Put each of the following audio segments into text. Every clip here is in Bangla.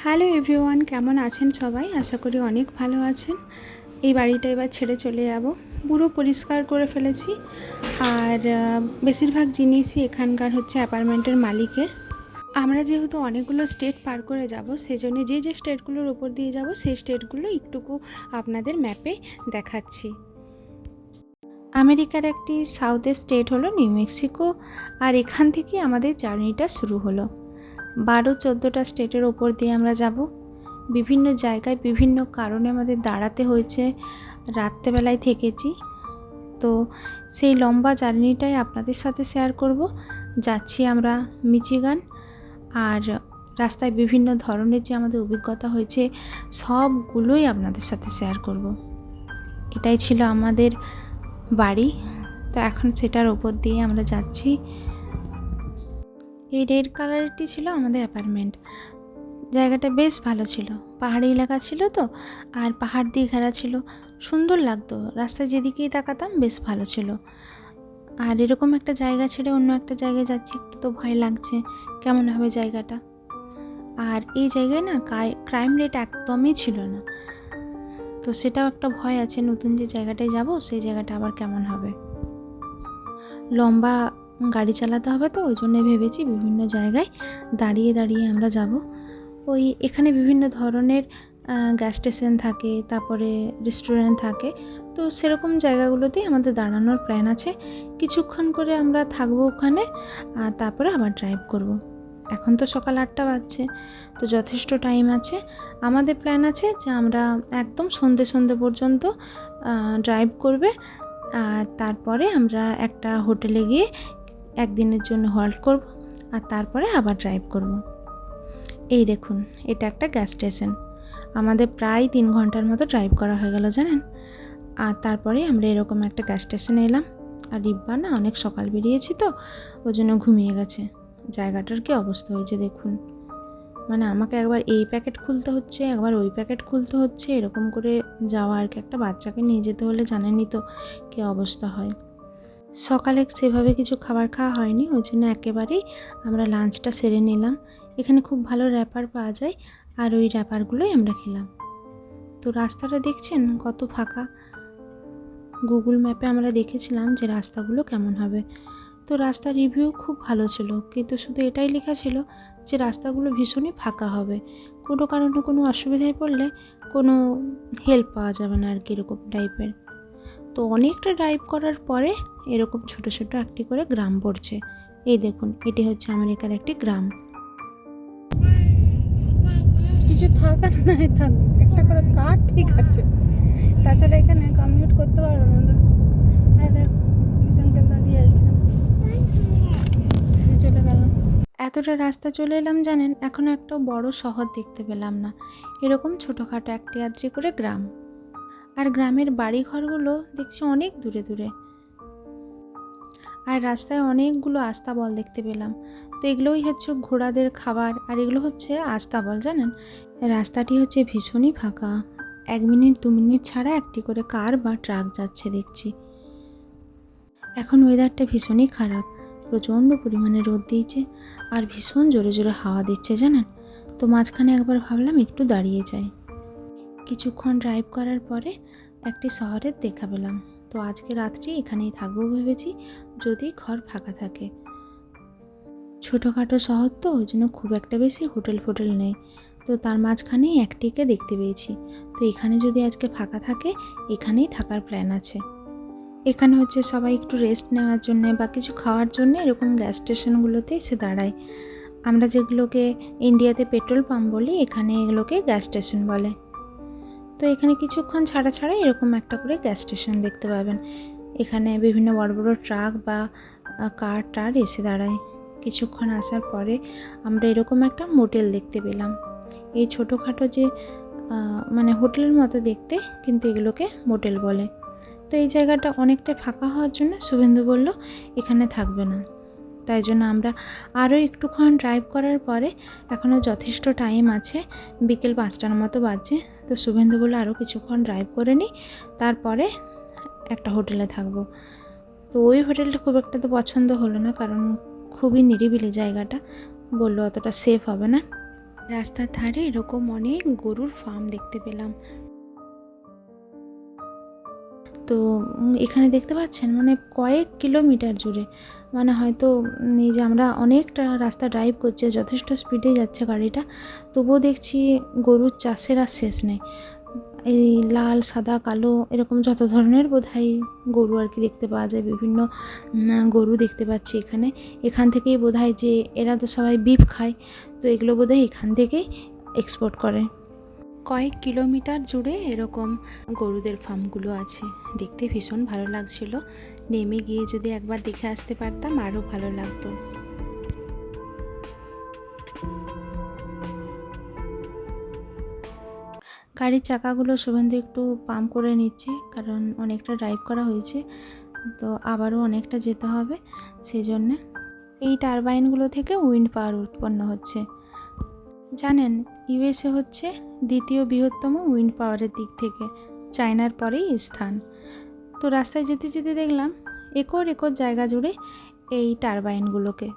হ্যালো এভরিওয়ান, কেমন আছেন সবাই? আশা করি অনেক ভালো আছেন। এই বাড়িটা এবার ছেড়ে চলে যাব। পুরো পরিষ্কার করে ফেলেছি। আর বেশিরভাগ জিনিসই এখানকার হচ্ছে অ্যাপার্টমেন্টের মালিকের। আমরা যেহেতু অনেকগুলো স্টেট পার করে যাব, সেজন্য যে যে স্টেটগুলোর উপর দিয়ে যাব সেই স্টেটগুলো একটুকু আপনাদের ম্যাপে দেখাচ্ছি। আমেরিকার একটি সাউথের স্টেট হলো নিউ মেক্সিকো, আর এখান থেকে আমাদের জার্নিটা শুরু হলো। 12-14টা স্টেটের ওপর দিয়ে আমরা যাব। বিভিন্ন জায়গায় বিভিন্ন কারণে আমাদের দাঁড়াতে হয়েছে, রাত্রেবেলায় থেকেছি। তো সেই লম্বা জার্নিটাই আপনাদের সাথে শেয়ার করব। যাচ্ছি আমরা মিচিগান, আর রাস্তায় বিভিন্ন ধরনের যে আমাদের অভিজ্ঞতা হয়েছে সবগুলোই আপনাদের সাথে শেয়ার করব। এটাই ছিল আমাদের বাড়ি, তো এখন সেটার ওপর দিয়ে আমরা যাচ্ছি। এই রেড কালারটি ছিল আমাদের অ্যাপার্টমেন্ট। জায়গাটা বেশ ভালো ছিল, পাহাড়ি এলাকা ছিল তো, আর পাহাড় দিয়ে ঘেরা ছিল, সুন্দর লাগতো। রাস্তায় যেদিকেই তাকাতাম বেশ ভালো ছিল। আর এরকম একটা জায়গা ছেড়ে অন্য একটা জায়গায় যাচ্ছি, একটু তো ভয় লাগছে কেমন হবে জায়গাটা। আর এই জায়গায় না ক্রাইম রেট একদমই ছিল না, তো সেটাও একটা ভয় আছে। নতুন যে জায়গাটায় যাব সেই জায়গাটা আবার কেমন হবে। লম্বা গাড়ি চালাতে হবে, তো ওই জন্যে ভেবেছি বিভিন্ন জায়গায় দাঁড়িয়ে দাঁড়িয়ে আমরা যাব। ওই এখানে বিভিন্ন ধরনের গ্যাস স্টেশন থাকে, তারপরে রেস্টুরেন্ট থাকে, তো সেরকম জায়গাগুলোতেই আমাদের দাঁড়ানোর প্ল্যান আছে। কিছুক্ষণ করে আমরা থাকবো ওখানে, আর তারপরে আবার ড্রাইভ করব। এখন তো সকাল 8টা বাজছে, তো যথেষ্ট টাইম আছে। আমাদের প্ল্যান আছে যে আমরা একদম সন্ধে পর্যন্ত ড্রাইভ করবে, আর তারপরে আমরা একটা হোটেলে গিয়ে একদিনের জন্য হল্ট করব, আর তারপরে আবার ড্রাইভ করব। এই দেখুন, এটা একটা গ্যাস স্টেশন। আমাদের প্রায় 3 ঘন্টার মতো ড্রাইভ করা হয়ে গেল জানেন। আর তারপরে আমরা এরকম একটা গ্যাস স্টেশনে এলাম। আর রিব্বা না অনেক সকাল বেরিয়েছি তো, ওই জন্য ঘুমিয়ে গেছে। জায়গাটার কি অবস্থা হয়েছে দেখুন, মানে আমাকে একবার এই প্যাকেট খুলতে হচ্ছে, একবার ওই প্যাকেট খুলতে হচ্ছে, এরকম করে যাওয়া আর কি। একটা বাচ্চাকে নিয়ে যেতে হলে জানেনই তো কী অবস্থা হয়। সকালে সেভাবে কিছু খাবার খাওয়া হয়নি, ওই জন্য একেবারেই আমরা লাঞ্চটা সেরে নিলাম। এখানে খুব ভালো র্যাপার পাওয়া যায়, আর ওই র্যাপারগুলোই আমরা খেলাম। তো রাস্তাটা দেখছেন কত ফাঁকা। গুগল ম্যাপে আমরা দেখেছিলাম যে রাস্তাগুলো কেমন হবে, তো রাস্তার রিভিউ খুব ভালো ছিল, কিন্তু শুধু এটাই লেখা ছিল যে রাস্তাগুলো ভীষণই ফাঁকা হবে, কোনো কারণে কোনো অসুবিধায় পড়লে কোনো হেল্প পাওয়া যাবে না আর কি, এরকম টাইপের। তো অনেকটা ড্রাইভ করার পরে এরকম ছোট ছোট একটি করে গ্রাম পড়ছে। এই দেখুন, এটি হচ্ছে আমেরিকার একটি গ্রাম। কিছু থাক আর নাই থাক, একটা করে কার ঠিক আছে, তাছাড়া এখানে কমিউট করতে পারবো না। দাঁড়িয়ে আছে, চলে গেল। এতটা রাস্তা চলে এলাম জানেন, এখনো একটা বড় শহর দেখতে পেলাম না। এরকম ছোটোখাটো একটি আদ্রি করে গ্রাম, আর গ্রামের বাড়ি ঘরগুলো দেখছি অনেক দূরে দূরে। আর রাস্তায় অনেকগুলো আস্তাবল দেখতে পেলাম, তো এগুলোই হচ্ছে ঘোড়াদের খাবার, আর এগুলো হচ্ছে আস্তাবল জানেন। রাস্তাটি হচ্ছে ভীষণই ফাঁকা, 1 মিনিট 2 মিনিট ছাড়া একটি করে কার বা ট্রাক যাচ্ছে দেখছি। এখন ওয়েদারটা ভীষণই খারাপ, প্রচণ্ড পরিমাণে রোদ দিয়েছে, আর ভীষণ জোরে জোরে হাওয়া দিচ্ছে জানেন। তো মাঝখানে একবার ভাবলাম একটু দাঁড়িয়ে যাই। কিছুক্ষণ ড্রাইভ করার পরে একটি শহরের দেখা পেলাম, তো আজকে রাত্রি এখানেই থাকবো ভেবেছি, যদি ঘর ফাঁকা থাকে। ছোটোখাটো শহর তো, ওই জন্য খুব একটা বেশি হোটেল নেই, তো তার মাঝখানেই একটিকে দেখতে পেয়েছি। তো এখানে যদি আজকে ফাঁকা থাকে, এখানেই থাকার প্ল্যান আছে। এখানে হচ্ছে সবাই একটু রেস্ট নেওয়ার জন্যে বা কিছু খাওয়ার জন্য এরকম গ্যাস স্টেশনগুলোতে এসে দাঁড়ায়। আমরা যেগুলোকে ইন্ডিয়াতে পেট্রোল পাম্প বলি, এখানে এগুলোকে গ্যাস স্টেশন বলে। তো এখানে কিছুক্ষণ ছাড়া ছাড়া এরকম একটা করে গ্যাস স্টেশন দেখতে পাবেন। এখানে বিভিন্ন বড় বড় ট্রাক বা কার টার এসে দাঁড়ায়। কিছুক্ষণ আসার পরে আমরা এরকম একটা মোটেল দেখতে পেলাম। এই ছোটোখাটো যে মানে হোটেলের মতো দেখতে, কিন্তু এগুলোকে মোটেল বলে। তো এই জায়গাটা অনেকটা ফাঁকা হওয়ার জন্য শুভেন্দু বলল এখানে থাকবে না, তাই জন্য আমরা আরও একটুক্ষণ ড্রাইভ করার পরে, এখনও যথেষ্ট টাইম আছে, বিকেল 5টার মতো বাজছে, তো শুভেন্দু বলল আরও কিছুক্ষণ ড্রাইভ করে নিই, তারপরে একটা হোটেলে থাকবো। তো ওই হোটেলটা খুব একটা তো পছন্দ হলো না, কারণ খুবই নিরিবিলি জায়গাটা, বললো অতটা সেফ হবে না। রাস্তার ধারে এরকম অনেক গরুর ফার্ম দেখতে পেলাম। তো এখানে দেখতে পাচ্ছেন মানে কয়েক কিলোমিটার জুড়ে, মানে হয়তো এই যে আমরা অনেকটা রাস্তা ড্রাইভ করছি, যথেষ্ট স্পিডে যাচ্ছে গাড়িটা, তবুও দেখছি গরুর চাষের আর শেষ নেই। এই লাল, সাদা, কালো এরকম যত ধরনের বোধহয় গরু আর কি দেখতে পাওয়া যায়, বিভিন্ন গরু দেখতে পাচ্ছি এখানে। এখান থেকেই বোধহয় যে এরা তো সবাই বিফ খায়, তো এগুলো বোধহয় এখান থেকেই এক্সপোর্ট করে। কয়েক কিলোমিটার জুড়ে এরকম গরুদের ফার্মগুলো আছে, দেখতে ভীষণ ভালো লাগছিল। নেমে গিয়ে যদি একবার দেখে আসতে পারতাম আরও ভালো লাগতো। গাড়ির চাকাগুলো শুভেন্দু একটু পাম্প করে নিচ্ছে, কারণ অনেকটা ড্রাইভ করা হয়েছে, তো আবারও অনেকটা যেতে হবে, সেই জন্যে। এই টারবাইনগুলো থেকে উইন্ড পাওয়ার উৎপন্ন হচ্ছে। জানেন, ইউএসএ হচ্ছে দ্বিতীয় বৃহত্তম উইন্ড পাওয়ারের দিক থেকে, চায়নার পরেই স্থান। তো রাস্তায় যেতে যেতে দেখলাম একর একর জায়গা জুড়ে এই টারবাইনগুলোকে।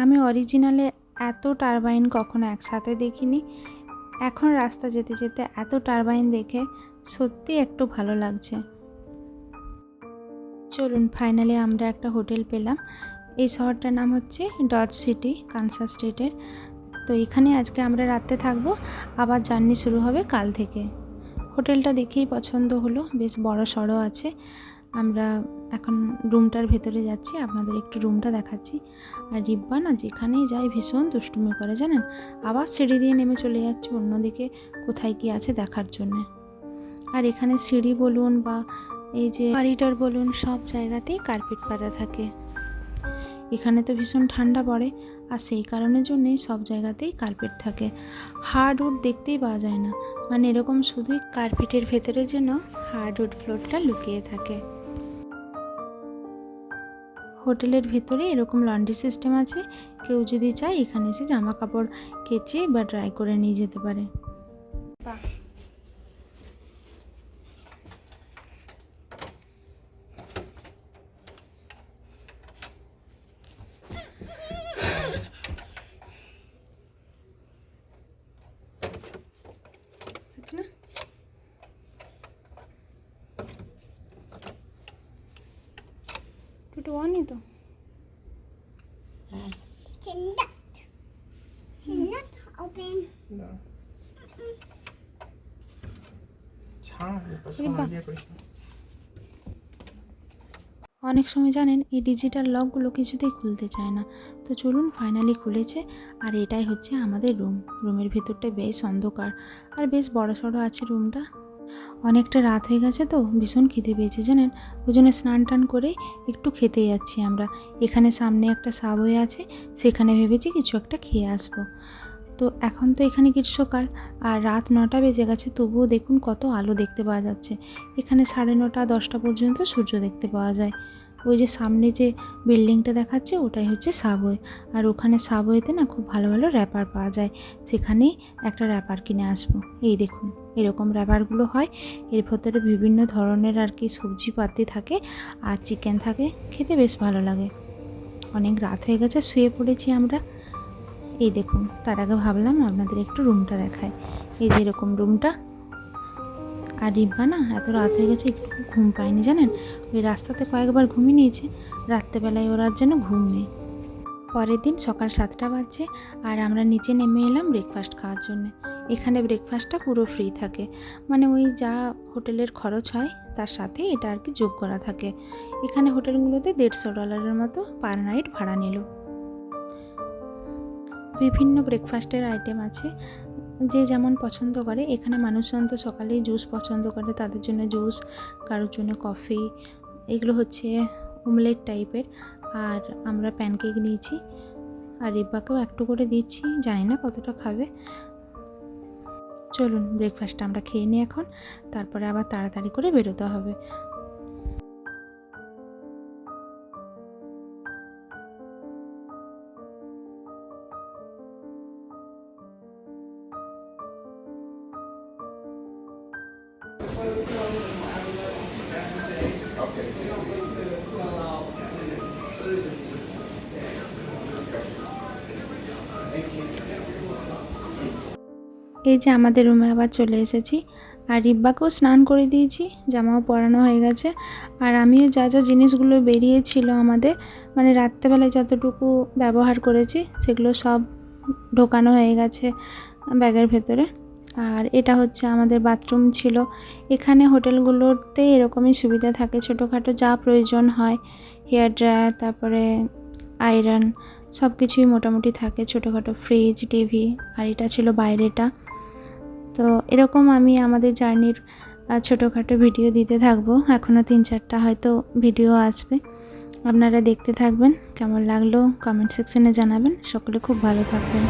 আমি অরিজিনালে এত টারবাইন কখনো একসাথে দেখিনি। এখন রাস্তা যেতে যেতে এত টারবাইন দেখে সত্যি একটু ভালো লাগছে। চলুন, ফাইনালি আমরা একটা হোটেল পেলাম। এই শহরটার নাম হচ্ছে ডজ সিটি, কানসাস স্টেটের। তো এখানে আজকে আমরা রাতে থাকবো, আবার জার্নি শুরু হবে কাল থেকে। হোটেলটা দেখেই পছন্দ হলো, বেশ বড় সড়ো আছে। আমরা এখন রুমটার ভেতরে যাচ্ছি, আপনাদের একটু রুমটা দেখাচ্ছি। আর রিব্বা না যেখানেই যায় ভীষণ দুষ্টুমি করে জানেন, আবার সিঁড়ি দিয়ে নেমে চলে যাচ্ছে অন্যদিকে কোথায় কি আছে দেখার জন্যে। আর এখানে সিঁড়ি বলুন বা এই যে করিডর বলুন, সব জায়গাতেই কার্পেট পাতা থাকে। এখানে তো ভীষণ ঠান্ডা পড়ে, আর সেই কারণের জন্যই সব জায়গাতেই কার্পেট থাকে। হার্ডউড দেখতেই পাওয়া যায় না, মানে এরকম শুধুই কার্পেটের ভেতরে যেন হার্ডউড ফ্লোরটা লুকিয়ে থাকে। হোটেলের ভেতরে এরকম লন্ড্রি সিস্টেম আছে, কেউ যদি চায় এখানে এসে জামা কাপড় কেচে বা ড্রাই করে নিয়ে যেতে পারে। না একটু অনই তো Cannot open. No. ছাড়, এটা ইয়ে করিস না। অনেক সময় জানেন এই ডিজিটাল লকগুলো কিছুতেই খুলতে চায় না। তো চলুন, ফাইনালি খুলেছে। আর এটাই হচ্ছে আমাদের রুম। রুমের ভেতরটা বেশ অন্ধকার আর বেশ বড়সড় আছে রুমটা। অনেকটা রাত হয়ে গেছে তো ভীষণ খিদে পেয়েছে জানেন, ওই জন্য স্নান টান করে একটু খেতে যাচ্ছি আমরা। এখানে সামনে একটা সাবওয়ে আছে, সেখানে ভেবেছি কিছু একটা খেয়ে আসবো। তো এখন তো এখানে গ্রীষ্মকাল আর রাত 9টা বেজে গেছে, তবুও দেখুন কত আলো দেখতে পাওয়া যাচ্ছে। এখানে 9:30 10টা পর্যন্ত সূর্য দেখতে পাওয়া যায়। ওই যে সামনে যে বিল্ডিংটা দেখাচ্ছে ওটাই হচ্ছে সাবওয়ে। আর ওখানে সাবওয়েতে না খুব ভালো ভালো র্যাপার পাওয়া যায়, সেখানেই একটা র্যাপার কিনে আসবো। এই দেখুন এরকম র্যাপারগুলো হয়, এর ভেতরে বিভিন্ন ধরনের আর কি সবজিপাতি থাকে আর চিকেন থাকে, খেতে বেশ ভালো লাগে। অনেক রাত হয়ে গেছে, শুয়ে পড়েছি আমরা। এই দেখুন, তার আগে ভাবলাম আপনাদের একটু রুমটা দেখায়। এই যে এরকম রুমটা। আর রিব্বা না এত রাত হয়ে গেছে একটু ঘুম পায়নি জানেন, ওই রাস্তাতে কয়েকবার ঘুমিয়ে নিয়েছে, রাত্রেবেলায় ওর আর যেন ঘুম নেই। পরের দিন সকাল 7টা বাজছে আর আমরা নিচে নেমে এলাম ব্রেকফাস্ট খাওয়ার জন্য। এখানে ব্রেকফাস্টটা পুরো ফ্রি থাকে, মানে ওই যা হোটেলের খরচ হয় তার সাথে এটা আর কি যোগ করা থাকে। এখানে হোটেলগুলোতে $150 মতো পার নাইট ভাড়া নিল। বিভিন্ন ব্রেকফাস্টের আইটেম আছে, যে যেমন পছন্দ করে। এখানে মানুষজন তো সকালেই জুস পছন্দ করে, তাদের জন্য জুস, কারোর জন্য কফি। এগুলো হচ্ছে অমলেট টাইপের। আর আমরা প্যানকেক নিয়েছি, আর রিব্বাকেও একটু করে দিচ্ছি, জানি না কতটা খাবে। চলুন ব্রেকফাস্টটা আমরা খেয়ে নিই এখন, তারপরে আবার তাড়াতাড়ি করে বেরোতে হবে। এই যে আমাদের রুমে আবার চলে এসেছি, আর রিব্বাকেও স্নান করে দিয়েছি, জামাও পরানো হয়ে গেছে। আর আমিও যা যা জিনিসগুলো বেরিয়েছিল আমাদের, মানে রাত্রেবেলায় যতটুকু ব্যবহার করেছি সেগুলো সব ঢোকানো হয়ে গেছে ব্যাগের ভেতরে। আর এটা হচ্ছে আমাদের বাথরুম ছিল। এখানে হোটেলগুলোতে এরকমই সুবিধা থাকে, ছোটোখাটো যা প্রয়োজন হয়, হেয়ার ড্রায়ার, তারপরে আয়রন, সব কিছুই মোটামুটি থাকে, ছোটোখাটো ফ্রিজ, টিভি। আর এটা ছিল বাইরেটা। তো এরকম আমি আমাদের জার্নির ছোটোখাটো ভিডিও দিতে থাকবো, এখনও 3-4টা হয়তো ভিডিও আসবে। আপনারা দেখতে থাকবেন, কেমন লাগলো কমেন্ট সেকশনে জানাবেন। সকলে খুব ভালো থাকবেন।